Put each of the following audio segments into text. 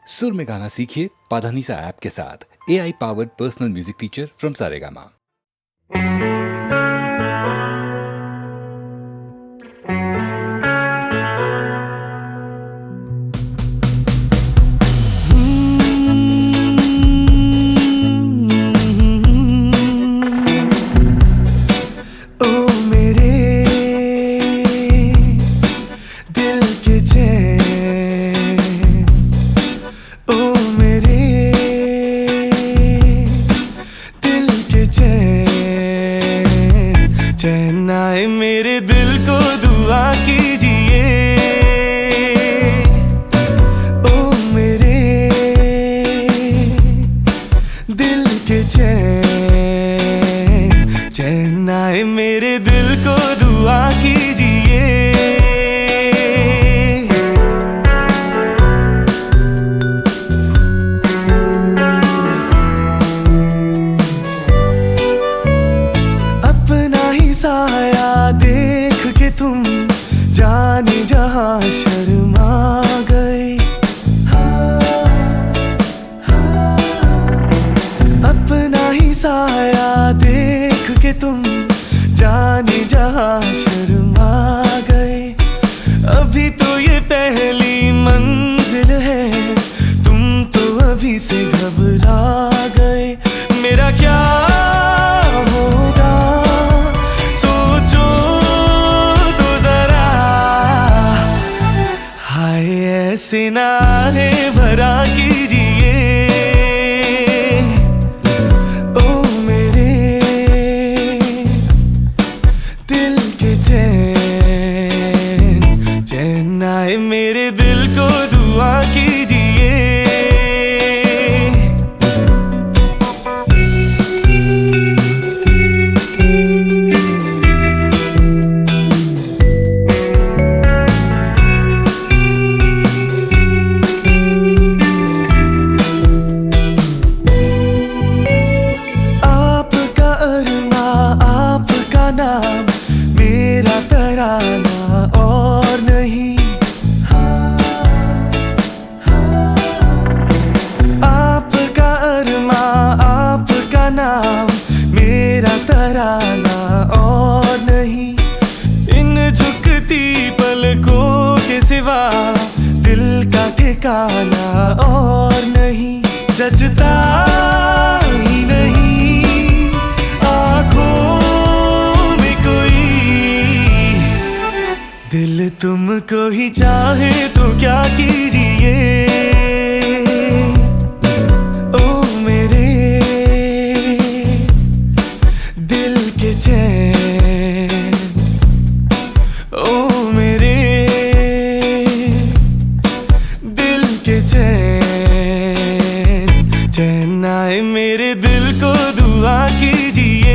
सुर में गाना सीखिए पाधानीसा ऐप के साथ। AI powered personal music teacher from Saregama. चैन आए मेरे दिल को दुआ कीजिए, ओ मेरे दिल के चैन। चैन आए मेरे दिल को दुआ कीजिए। साया देख के तुम जाने जहां शर्मा गए। अपना ही साया देख के तुम जाने जहां शर्मा गए। अभी तो ये पहली मंजिल है, तुम तो अभी से घबरा गए। मेरा क्या ऐसे नारे भरा कीजिए, ओ मेरे दिल के चैन। चैन आए मेरे दिल को दुआ कीजिए। नाम मेरा तराना और नहीं। आपका अरमा आपका नाम मेरा तराना और नहीं। इन झुकती पलकों के सिवा दिल का ठिकाना और नहीं। जचता ही नहीं आँखों दिल तुमको ही चाहे तो क्या कीजिए, ओ मेरे दिल के चैन। ओ मेरे दिल के चैन। चैन आए मेरे दिल को दुआ कीजिए।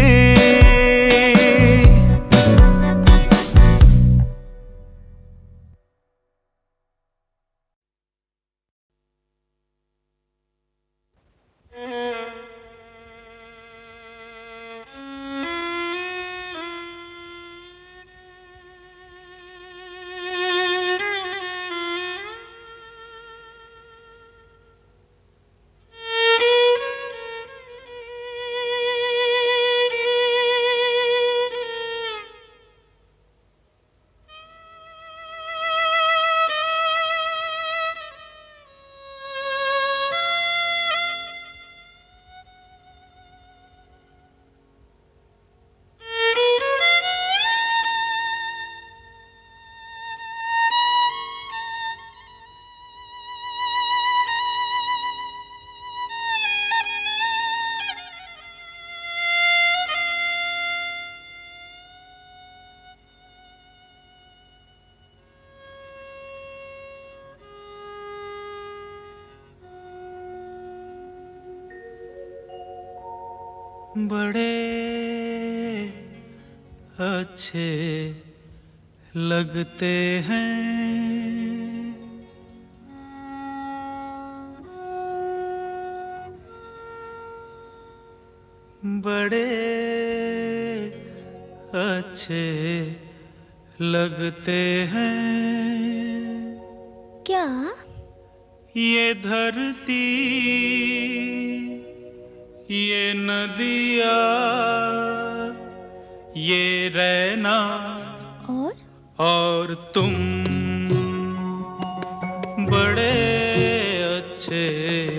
बड़े अच्छे लगते हैं बड़े अच्छे लगते हैं। क्या? ये धरती, ये नदिया, ये रहना और तुम बड़े अच्छे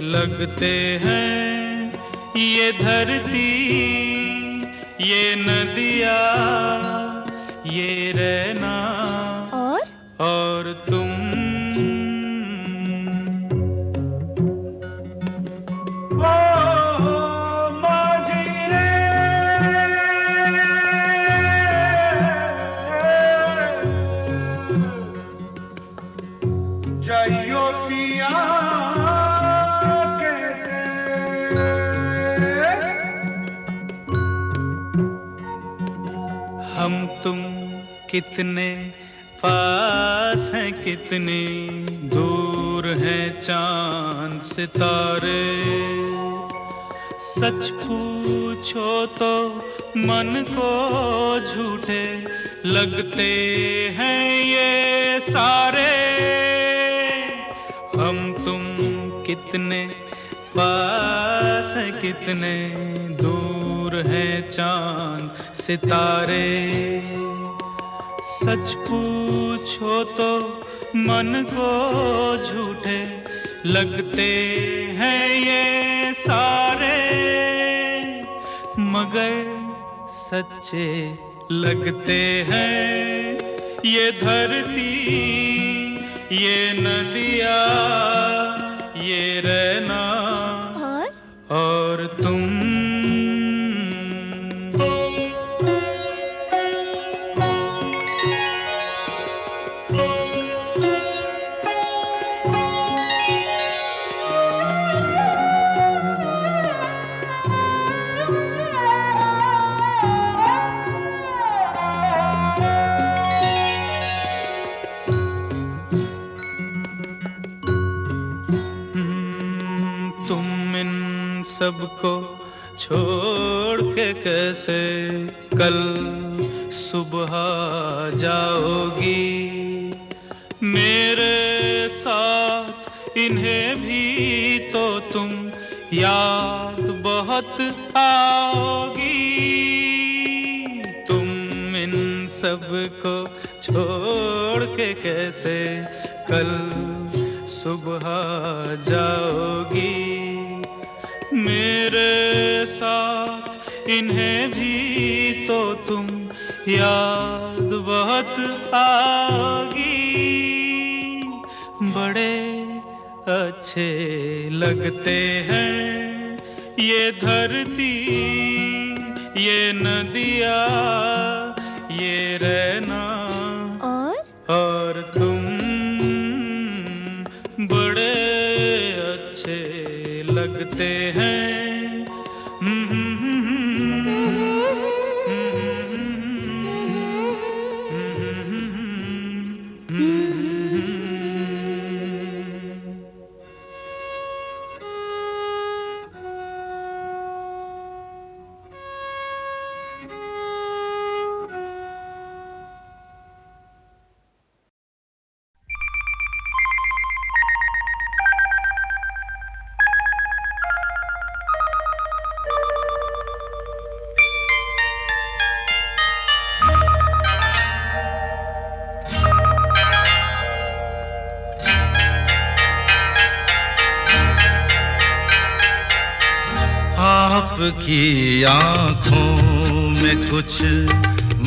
लगते हैं। ये धरती, ये नदिया, ये रहना और तुम। जाइयो पिया कहते, हम तुम कितने पास हैं, कितने दूर हैं चांद सितारे। सच पूछो तो मन को झूठे लगते हैं ये सारे। हम तुम कितने पास हैं, कितने दूर हैं चांद सितारे। सच पूछो तो मन को झूठे लगते हैं ये सारे, मगर सच्चे लगते हैं। ये धरती, ये नदिया, ये रहना और तुम। तुम इन सबको छोड़ के कैसे कल सुबह जाओगी। मेरे साथ इन्हें भी तो तुम याद बहुत आओगी। तुम इन सबको छोड़ के कैसे कल सुबह जाओगी। मेरे साथ इन्हें भी तो तुम याद बहुत आओगी। बड़े अच्छे लगते हैं ये धरती, ये नदिया, ये रहना और तुम बड़े अच्छे लगते हैं। आपकी आँखों में कुछ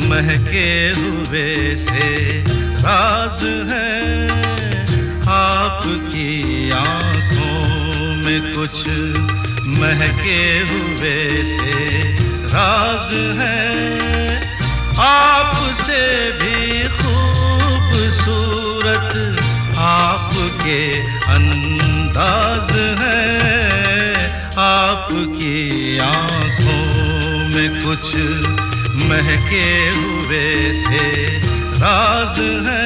महके हुए से राज है। आपकी आँखों में कुछ महके हुए से राज है। आपसे भी खूबसूरत आपके अंदाज है। आपकी आँखों में कुछ महके हुए से राज है।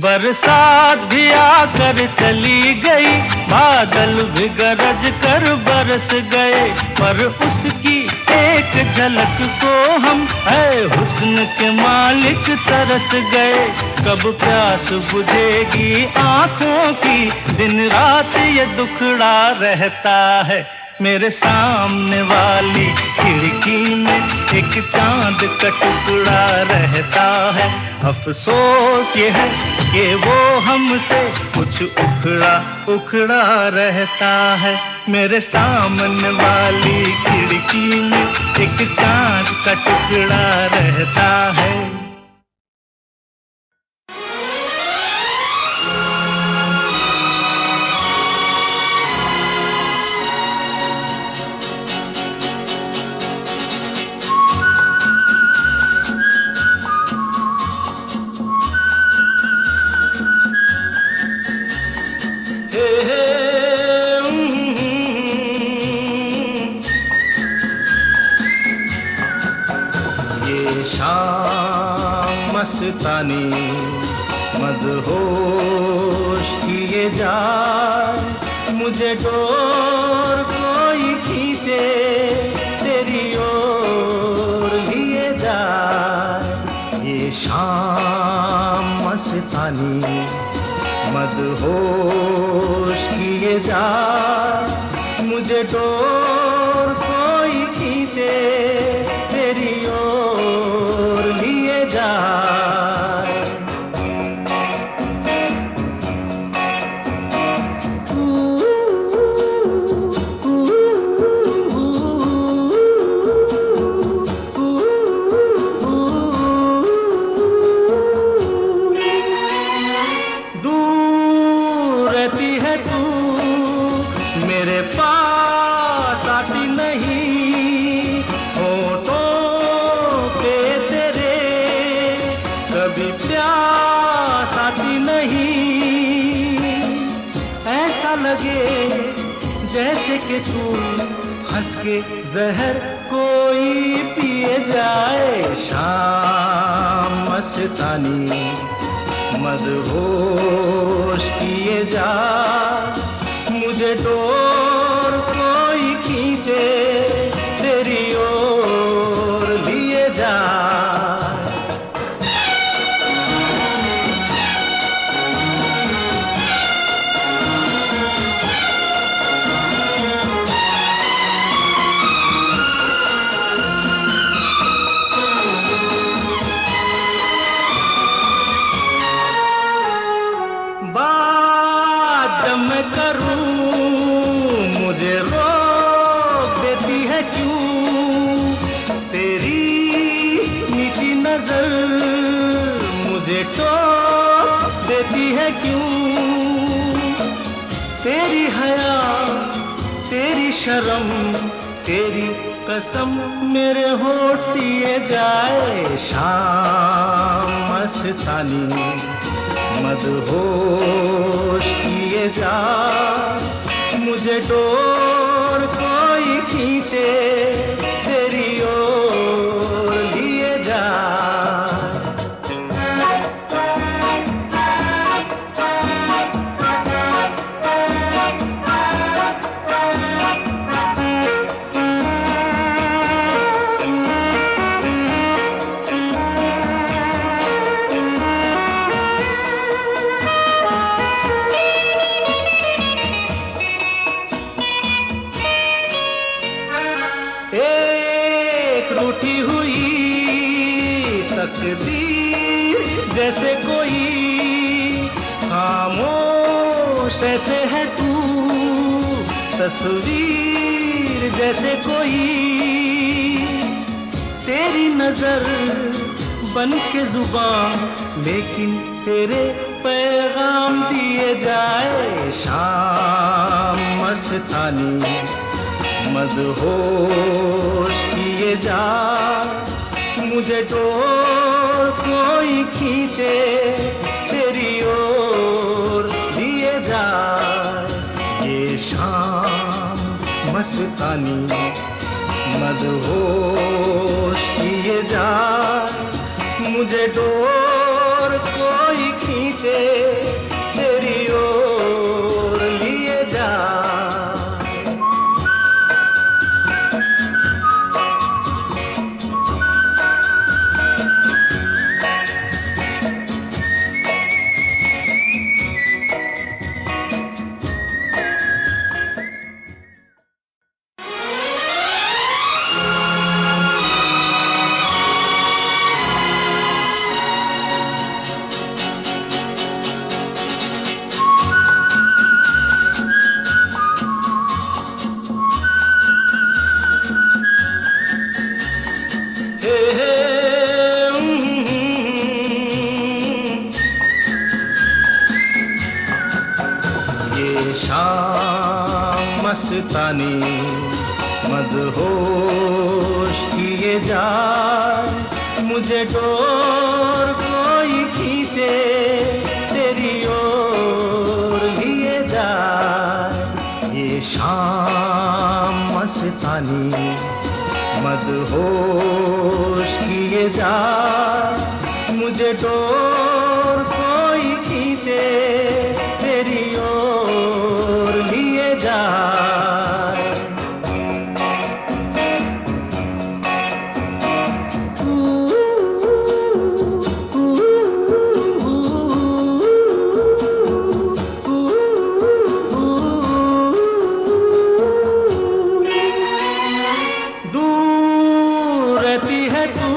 बरसात भी आकर चली गई, बादल भी गरज कर बरस गए, पर उसकी एक झलक को हम है हुस्न के मालिक तरस गए। कब प्यास बुझेगी आंखों की, दिन रात ये दुखड़ा रहता है। मेरे सामने वाली खिड़की में एक चांद का टुकड़ा रहता है। अफसोस ये है कि वो हमसे कुछ उखड़ा उखड़ा रहता है। मेरे सामने वाली खिड़की में एक चांद का टुकड़ा रहता है। मस्तानी मदहोश किए जाए, मुझे डोर कोई खींचे तेरी ओर लिए जाए। ये शाम मस्तानी मदहोश किए जाए, मुझे डोर कोई खींचे तेरी ओर लिए जाए। जैसे कि तू हंस के जहर कोई पिए जाए। शाम मस्तानी मदहोश किए जा, मुझे डोर कोई खींचे तेरी ओर लिए जा। तेरी हया तेरी शर्म तेरी कसम मेरे होठ सिए जाए। शाम मस्तानी मदहोश किए जा, मुझे डोर कोई खींचे तेरी ओर लिए जा। जैसे कोई खामोश ऐसे है तू, तस्वीर जैसे कोई तेरी नजर बन के जुबान, लेकिन तेरे पैगाम दिए जाए। शाम मस्तानी मदहोश किए जा, मुझे डोर कोई खींचे तेरी ओर लिए जा। ये शाम मस्तानी मदहोश किए जा, मुझे डोर कोई खींचे ये शाम मस्तानी मदहोश किए जाए, मुझे डोर कोई खींचे तेरी ओर लिए जाए। ये शाम मस्तानी मदहोश किए जाए, मुझे डोर कोई खींचे तेरी ओर लिए जाए। दूर रहती है तू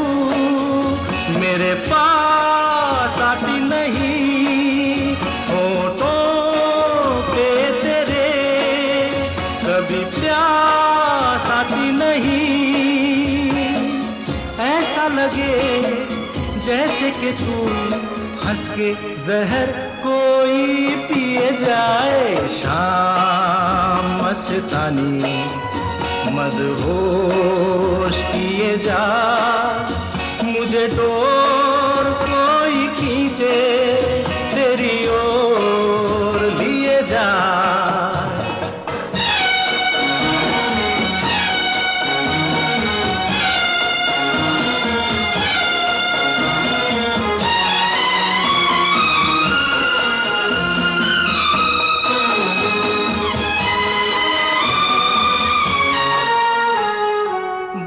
मेरे पास आती नहीं, होठों पे तेरे कभी प्यास आती नहीं। ऐसा लगे जैसे कि तू हंस के जहर कोई पिए जाए। शाम मस्तानी मदहोश किए जा, मुझे डोर कोई खींचे तेरी ओर लिए जा।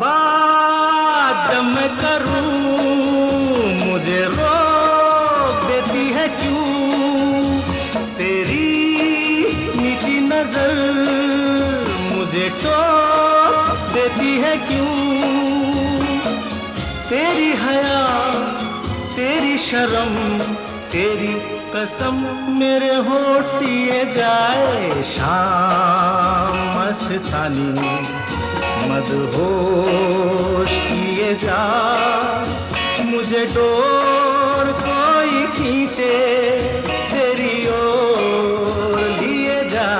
बात जब मैं करूं मुझे रोक देती है क्यों, तेरी नीची नजर मुझे टोक देती है क्यों। तेरी हया तेरी शर्म तेरी कसम मेरे होठ सिए जाए। शाम मस्तानी मदहोश किए जा, मुझे डोर कोई खींचे तेरी ओर लिए जा।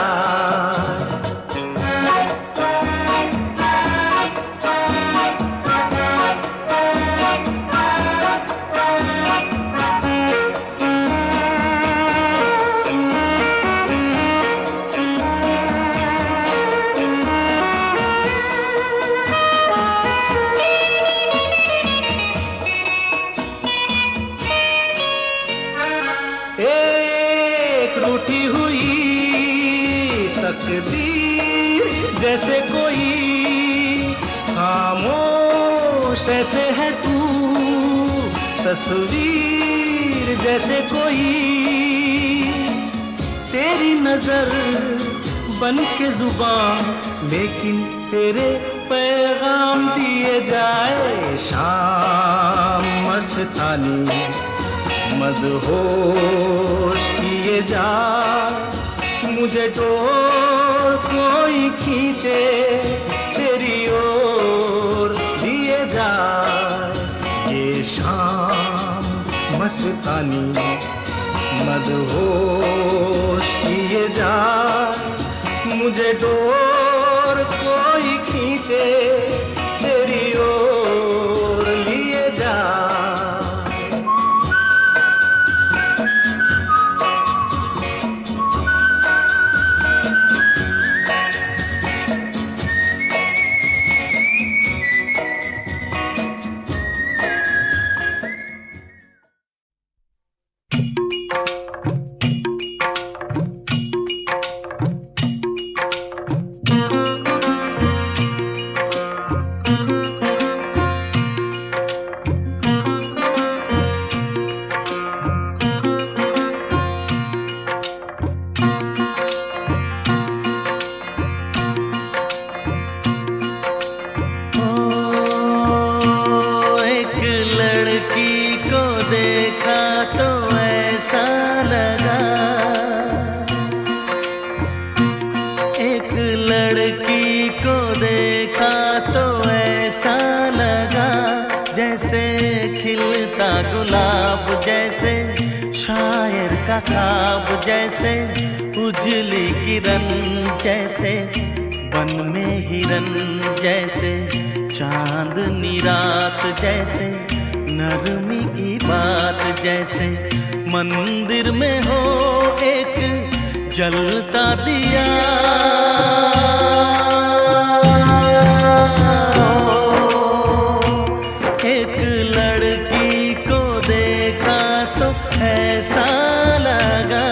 एक रूठी हुई तकदीर जैसे कोई, खामोश ऐसे है तू तस्वीर जैसे कोई। तेरी नजर बन के जुबान लेकिन तेरे पैगाम दिए जाए। शाम मस्तानी मदहोश किए जा, मुझे डोर कोई खींचे तेरी ओर लिए जा। ये शाम मस्तानी मदहोश किए जा, मुझे डोर कोई खींचे तेरी ओर लिए जा। का ख्वाब जैसे, उजली किरण जैसे, बन में हिरन जैसे, चांदनी रात जैसे, नरमी की बात जैसे, मंदिर में हो एक जलता दिया। एक लड़की को देखा तो ऐसा लगा,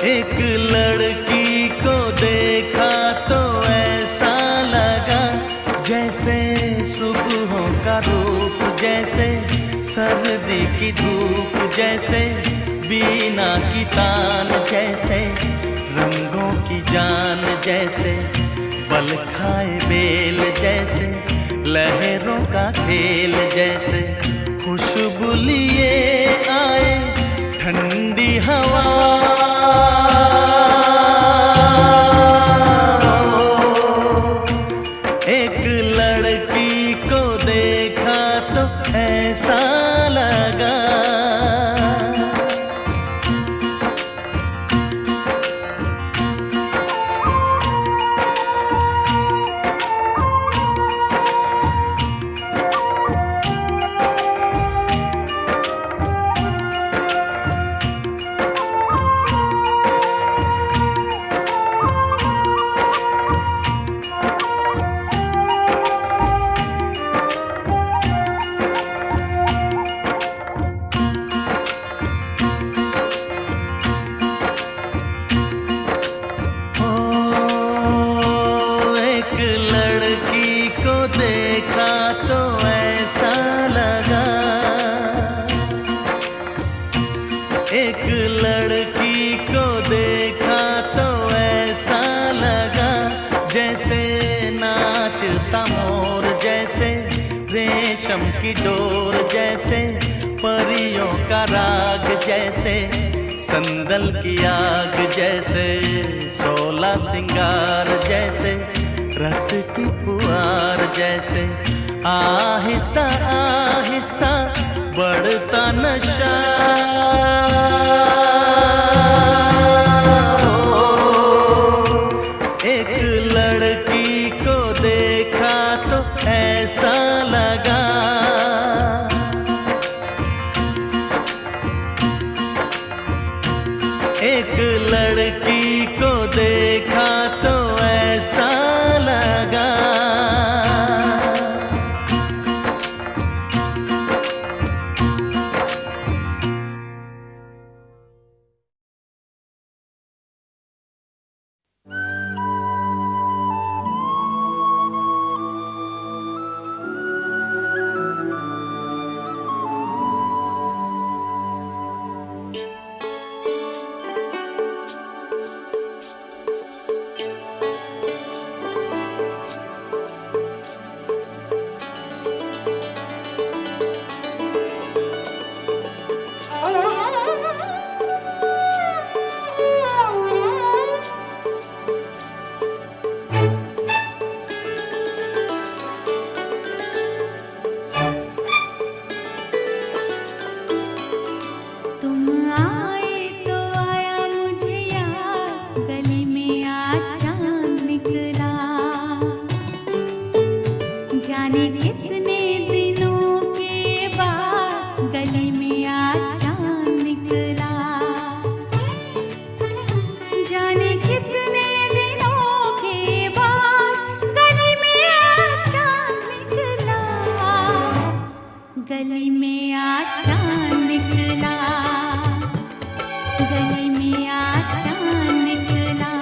एक लड़की को देखा तो ऐसा लगा, जैसे सुबहों का रूप जैसे, सर्दी की धूप जैसे, बीना की तान जैसे, रंगों की जान जैसे, बल खाए बेल जैसे, लहरों का खेल जैसे, खुशबू लिए आए ठंडी हवा। एक लड़की को देखा तो ऐसा लगा, एक लड़की को देखा तो ऐसा लगा, जैसे नाचता मोर जैसे, रेशम की डोर जैसे, परियों का राग जैसे, संदल की आग जैसे, 16 सिंगार जैसे, रस की पुआर जैसे, आहिस्ता आहिस्ता बढ़ता नशा। एक लड़की को देखा तो ऐसा लगा, एक लड़की को देखा तो ऐसा लगा। गली में आज चांद निकला,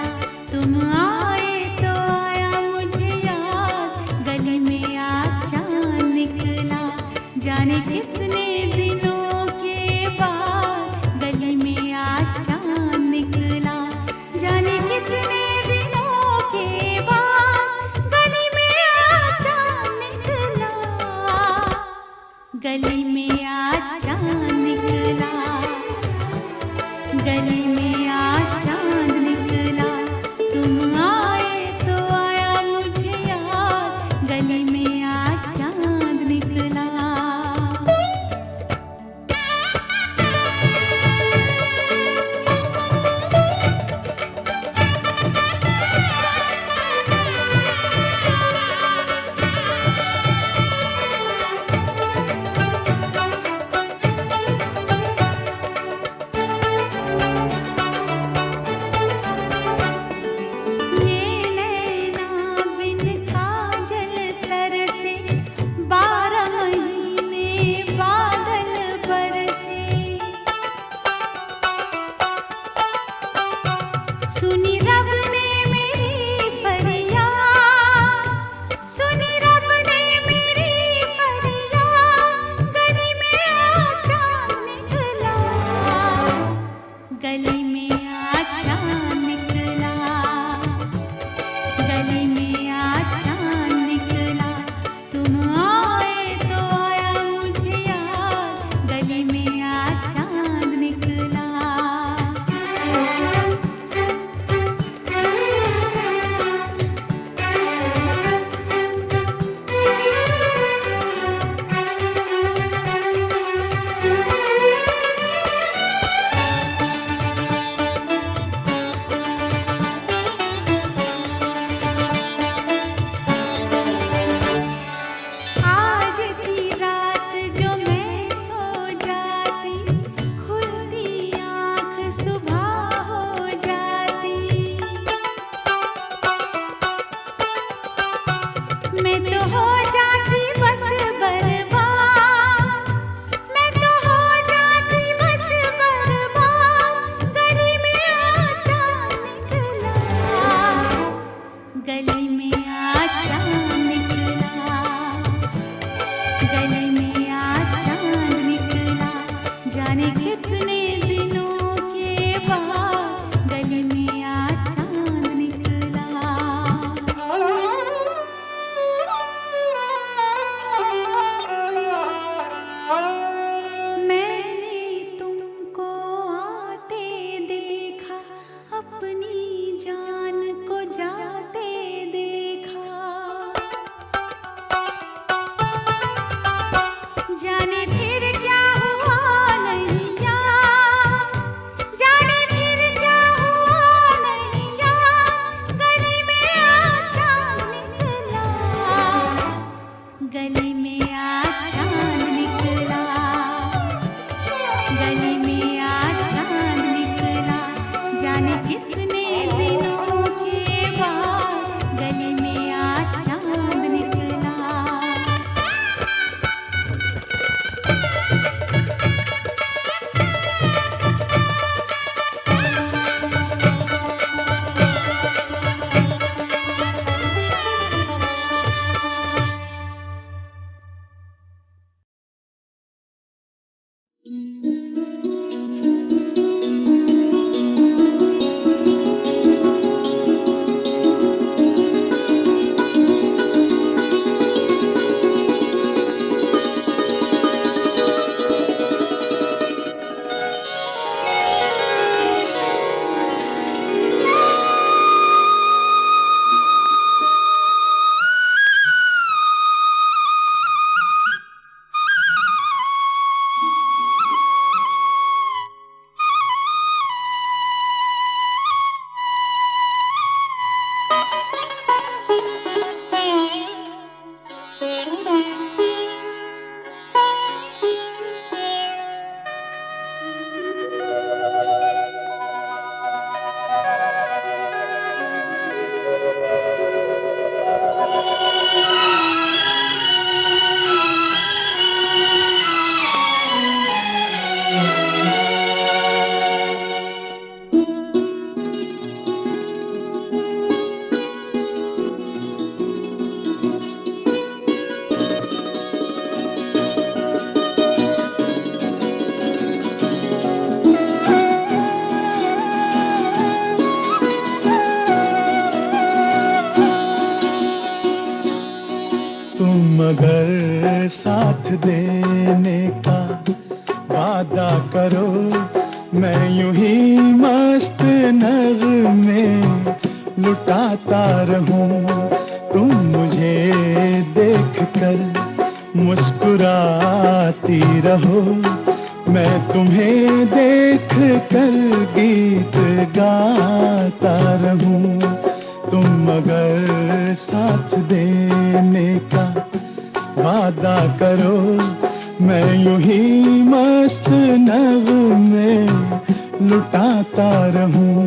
तुम आए तो आया मुझे याद। गली में आज चांद निकला, जाने कितने दिनों के बाद। गली में आज चांद निकला, जाने कितने दिनों के बाद। गली में आज चांद निकला, गली में आज चांद निकला, गली में आज चांद निकला, तुम आए तो आया मुझे याद। गली में आज चांद निकला। सुनी रब ने मेरी फरियाद, सुनी रब ने मेरी फरियाद। गली में आज चांद निकला, गली में आज चांद निकला, गली में आज चांद निकला, तुम आए तो आया मुझे याद। गली में आज चांद निकला। साथ देने का वादा करो, मैं यूं ही मस्त नगमे लुटाता रहूं। तुम मुझे देख कर मुस्कुराती रहो, मैं तुम्हें देख कर गीत गाता रहूं। तुम अगर साथ देने का वादा करो, मैं यूं ही मस्त नगमे लुटाता रहूं।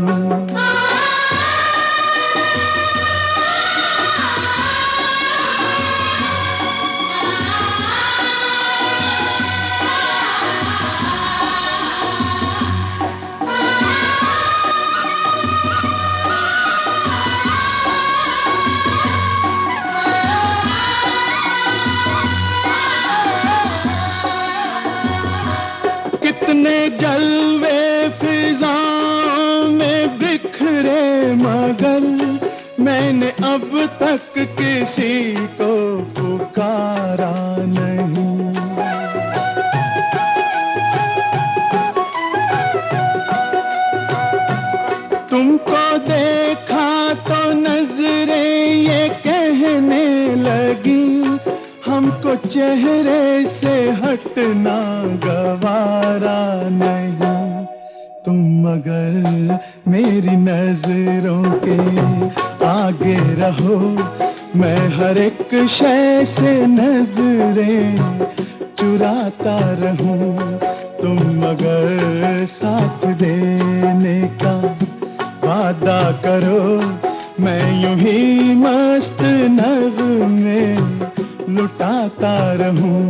कितने जलवे फिजाओं में बिखरे, मगर मैंने अब तक किसी को पुकारा नहीं। तुमको देखा तो नजरें ये कहने लगी, हमको चेहरे से हटना गवारा नहीं। तुम मगर मेरी नजरों के आगे रहो, मैं हर एक शय से नजरें चुराता रहूं। तुम मगर साथ देने का वादा करो, मैं यूं ही मस्त नगमे लुटाता रहूं।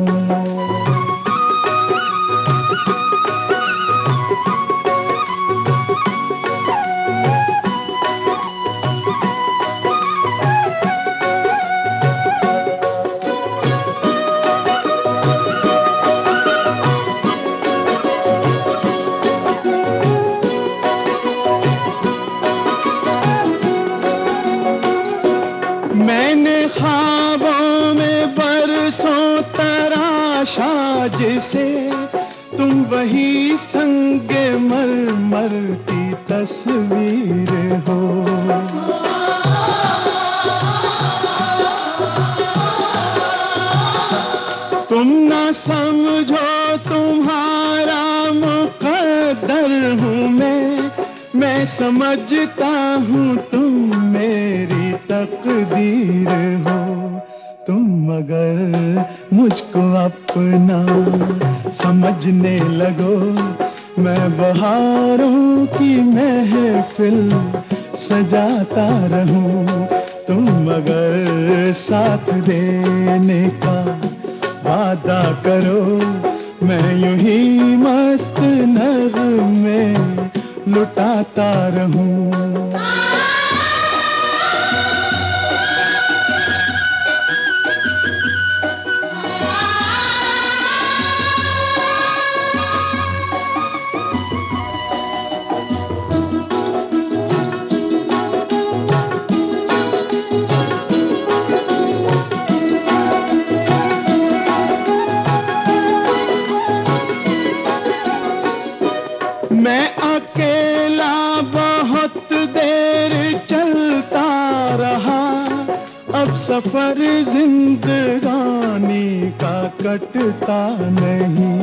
मैंने ख्वाबों में बरसों तराशा जिसे, तुम वही संगे मरमर की तस्वीर हो। तुम ना समझो तुम्हारा मुकद्दर हूँ मैं समझता हूँ तुम मेरी तकदीर हो। तुम मगर मुझको अपना समझने लगो, मैं बहारों की महफिल सजाता रहूं। तुम मगर साथ देने का वादा करो, मैं यूं ही मस्त नगमे लुटाता रहूं। मैं अकेला बहुत देर चलता रहा, अब सफर जिंदगानी का कटता नहीं।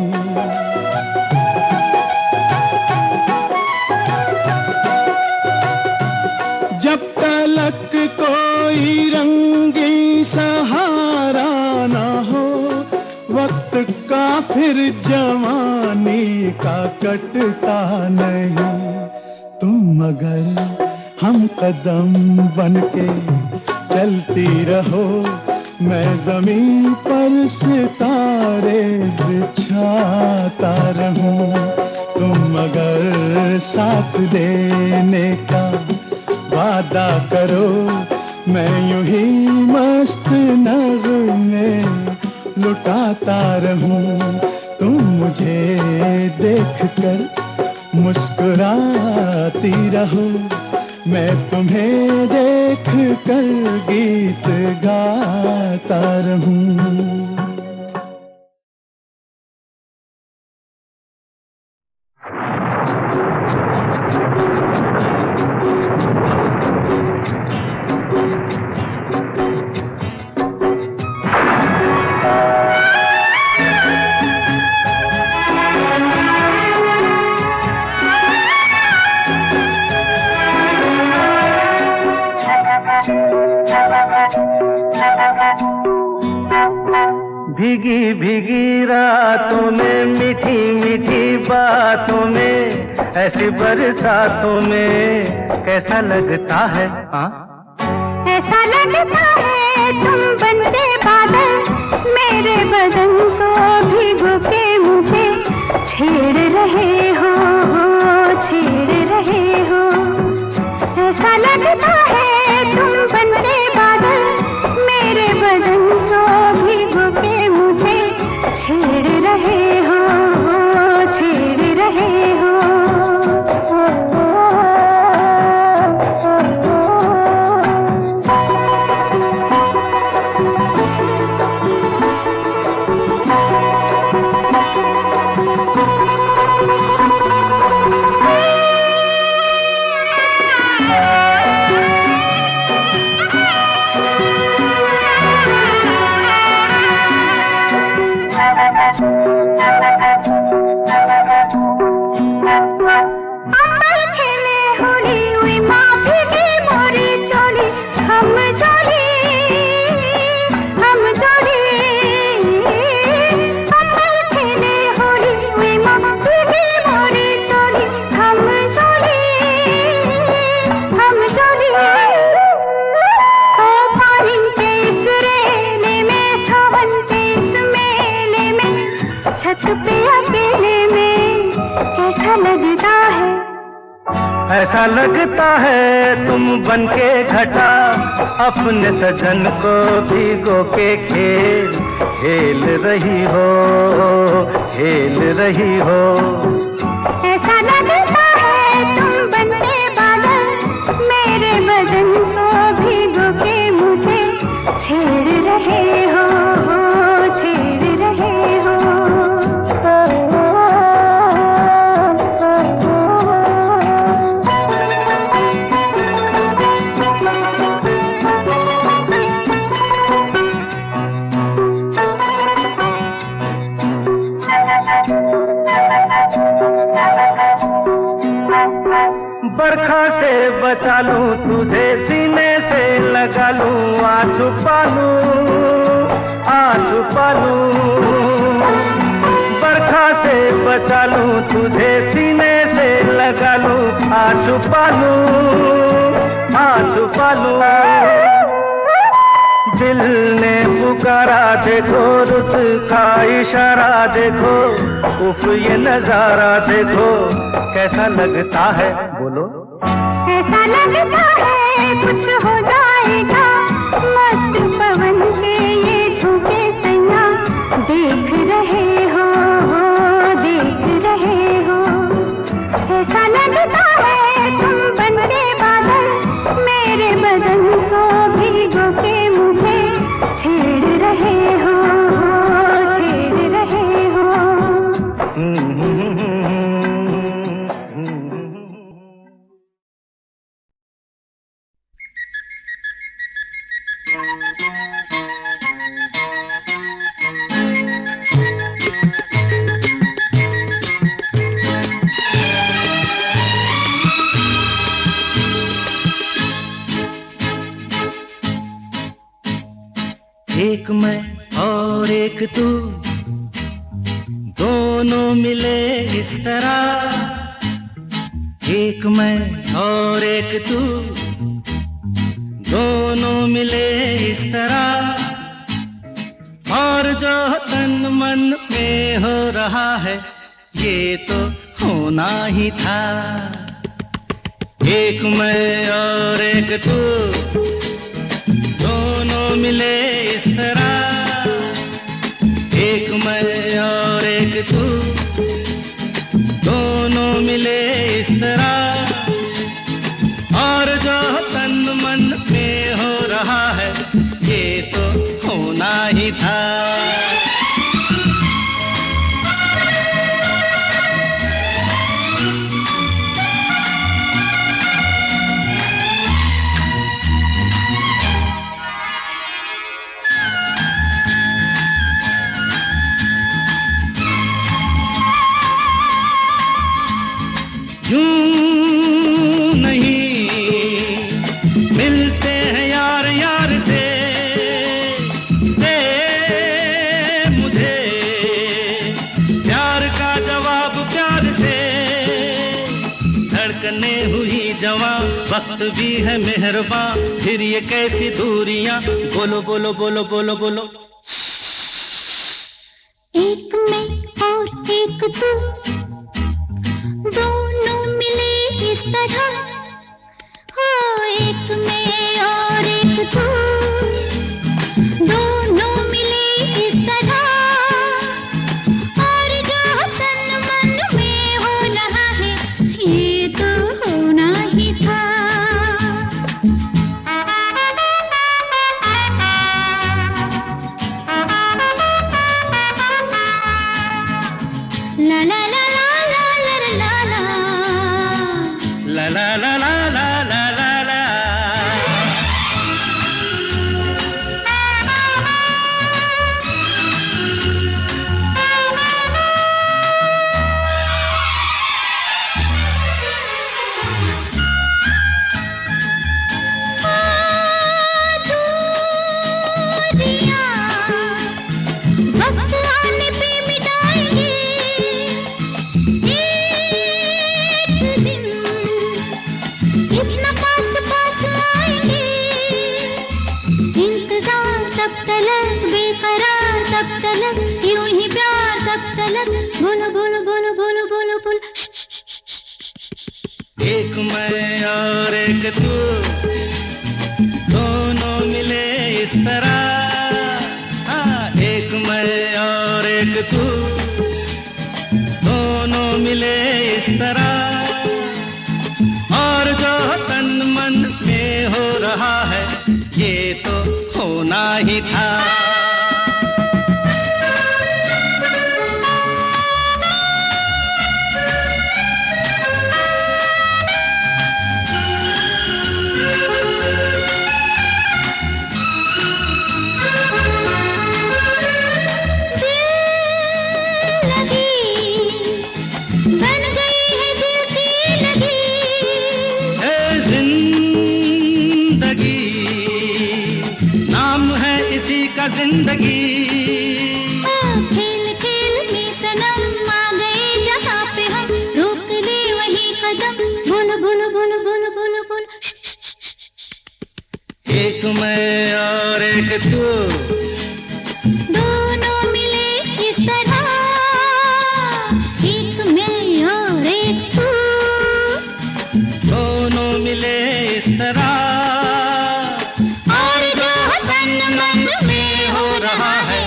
जब तलक कोई रंगी सहारा ना हो, वक्त का फिर जवानी का कटता नहीं। तुम मगर हम कदम बनके चलती रहो, मैं जमीन पर सितारे बिछाता रहूं। तुम मगर साथ देने का वादा करो, मैं यूं ही मस्त नगमे लुटाता रहूं। तुम मुझे देख कर मुस्कुराती रहो, मैं तुम्हें देख कर गीत गाता रहूं। भीगी भीगी रातों में, मीठी मीठी बातों में, ऐसी बरसातों में कैसा लगता है? हाँ, ऐसा लगता है तुम बनते बादल, मेरे बदन को भिगो के मुझे छेड़ रहे हो, छेड़ रहे हो। ऐसा लगता है तुम बनते बादल, मेरे बदन को भिगो के मुझे छेड़ रहे हो, छेड़ रहे हो। ऐसा लगता है तुम बनके घटा, अपने सजन को भिगो के खेल खेल रही हो, खेल रही हो। ऐसा लगता है तुम बनके बादल, मेरे बदन को भिगो के मुझे छेड़ रहे हो, छेड़ रहे हो। बरखा से बचा लूं तुझे, सीने से लगा लूं, आ छुपा लूं, आ छुपा लूं। बरखा से बचा लूं तुझे, सीने से लगा लूं, आ छुपा लूं, आ छुपा लूं। दिल ने पुकारा देखो, रुत का इशारा देखो, उफ ये नजारा देखो, कैसा लगता है बोलो? ऐसा लगता है कुछ हो जाएगा, मस्त पवन के ये झोंके सैया देख रहे हो, देख रहे हो। ऐसा लगता है तुम बनके बादल, मेरे बदन को भिगो के मुझे छेड़ रहे हो, छेड़ रहे हो। एक मैं और एक तू, दोनों मिले इस तरह। एक मैं और एक तू, दोनों मिले इस तरह। और जो तन मन में हो रहा है, ये तो होना ही था। एक मैं और एक तू, दोनों मिले इस तरह। एक मैं और एक तू, दोनों मिले इस तरह। और जो तन मन में हो रहा है, ये तो होना ही था। बाहें हुई जवां, वक्त भी है मेहरबान, फिर ये कैसी दूरियां, बोलो बोलो बोलो बोलो बोलो। एक मैं और एक तू, दोनों मिले इस तरह, हो एक मैं और एक तू, दोनों मिले इस तरह, और जो तन मन में हो रहा है ये तो होना ही था। ला ला ला ला ला ला ला ला ला ला ला ला ला ला ला ला। दिया वक्त आने पे मिटाएंगे एक दिन, इतना पास पास आएंगे, इंतजार तब तलक, बेकरार तब तलक, यूं ही प्यार तब तलक, बोलो बोलो बोलो बोलो बोलो बोलो। एक मैं और एक तू, दोनों मिले इस तरह, हाँ एक मैं और एक तू, दोनों मिले इस तरह, और जो तन मन में हो रहा है ये तो होना ही था। बन गई है दिल की लगी, ए जिंदगी नाम है इसी का जिंदगी, खेल खेल में सनम आ गए जहाँ पे हम, रोक ले वही कदम, बोलो बोलो बोलो बोलो बोलो बोलो। एक मैं और एक तू, दोनों मिले इस तरह, एक मैं और एक तू, दोनों मिले इस तरह, और जो तन मन में हो रहा है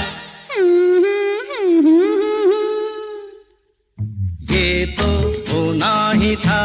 ये तो होना ही था।